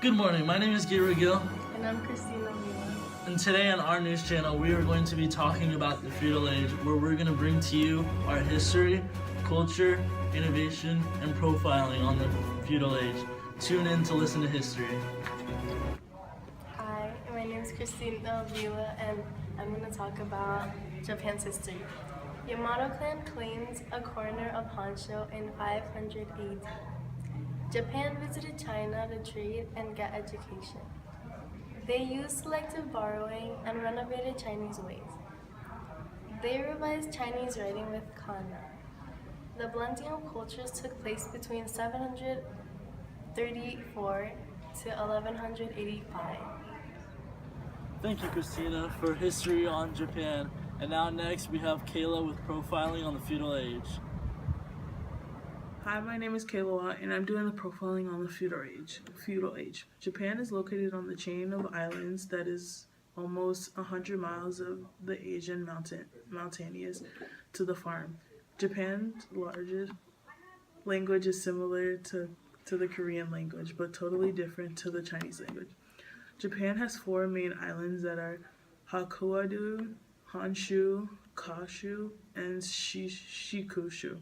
Good morning, my name is Gabriel Gill, And I'm Christina Vila. and today on our news channel we are going to be talking about the feudal age, where we're going to bring to you our history, culture, innovation, and profiling on the feudal age. Tune in to listen to history. Hi, my name is Christina Vila, and I'm going to talk about Japan's history. Yamato clan claims a corner of Honshu in 500 AD. Japan visited China to trade and get education. They used selective borrowing and renovated Chinese ways. They revised Chinese writing with kana. The blending of cultures took place between 734 to 1185. Thank you, Christina, for history on Japan. And now next we have Kayla with profiling on the feudal age. Hi, my name is Kayla, and I'm doing the profiling on the feudal age. Japan is located on the chain of islands that is almost 100 miles of the Asian mountainous to the farm. Japan's largest language is similar to the Korean language, but totally different to the Chinese language. Japan has 4 main islands that are Hokkaido, Honshu, Kyushu, and Shikoku.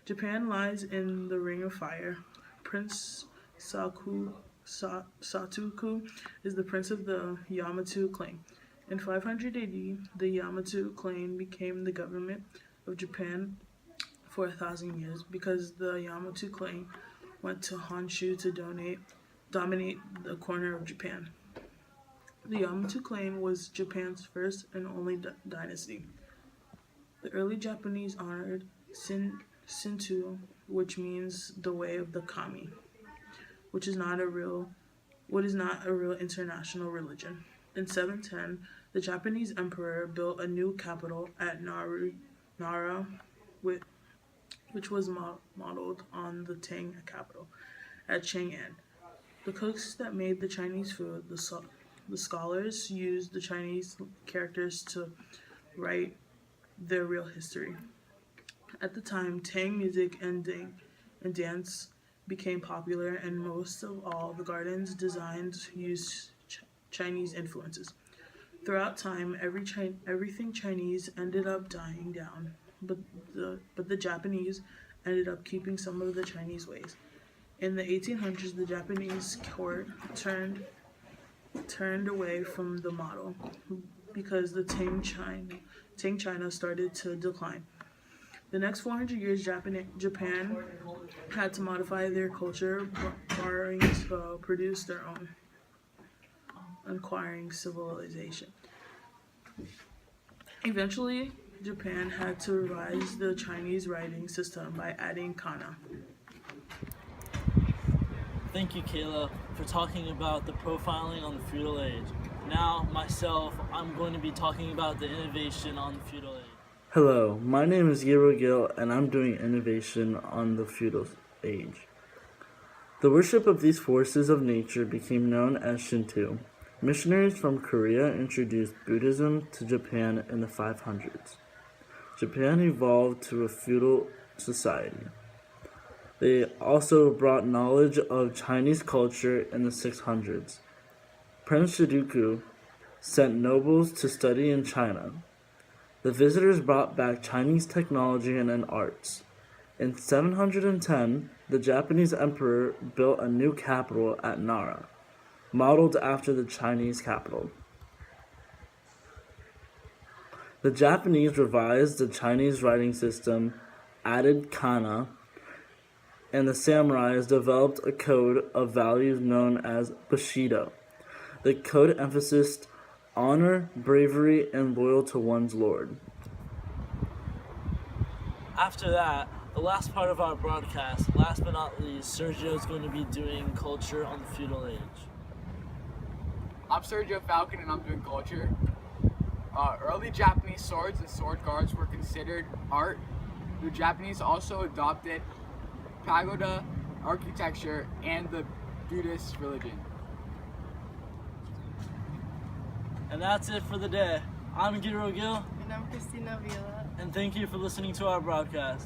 Japan lies in the Ring of Fire. Prince Satoku is the prince of the Yamato clan. In 500 AD, the Yamato clan became the government of Japan for 1,000 years because the Yamato clan went to Honshu to dominate the corner of Japan. The Yamato clan was Japan's first and only dynasty. The early Japanese honored Shinto, which means the way of the kami, what is not a real international religion. In 710, the Japanese emperor built a new capital at Nara, which was modeled on the Tang capital at Chang'an. The cooks that made the Chinese food, the scholars, used the Chinese characters to write their real history. At the time, Tang music and dance became popular, and most of all the gardens designs used Chinese influences. Throughout time, everything Chinese ended up dying down, but the Japanese ended up keeping some of the Chinese ways. In the 1800s, the Japanese court turned away from the model because the Tang China started to decline. The next 400 years, Japan had to modify their culture, borrowing to produce their own, acquiring civilization. Eventually, Japan had to revise the Chinese writing system by adding kana. Thank you, Kayla, for talking about the profiling on the feudal age. Now, myself, I'm going to be talking about the innovation on the feudal age. Hello, my name is Gabriel Gill, and I'm doing innovation on the feudal age. The worship of these forces of nature became known as Shinto. Missionaries from Korea introduced Buddhism to Japan in the 500s. Japan evolved to a feudal society. They also brought knowledge of Chinese culture in the 600s. Prince Shidoku sent nobles to study in China. The visitors brought back Chinese technology and arts. In 710, the Japanese emperor built a new capital at Nara, modeled after the Chinese capital. The Japanese revised the Chinese writing system, added kana, and the samurais developed a code of values known as Bushido. The code emphasized honor, bravery, and loyal to one's lord. After that, the last part of our broadcast, last but not least, Sergio is going to be doing culture on the feudal age. I'm Sergio Falcon, and I'm doing culture. Early Japanese swords and sword guards were considered art. The Japanese also adopted pagoda architecture and the Buddhist religion. And that's it for the day. I'm Gabriel Gill, And I'm Christina Vila. and thank you for listening to our broadcast.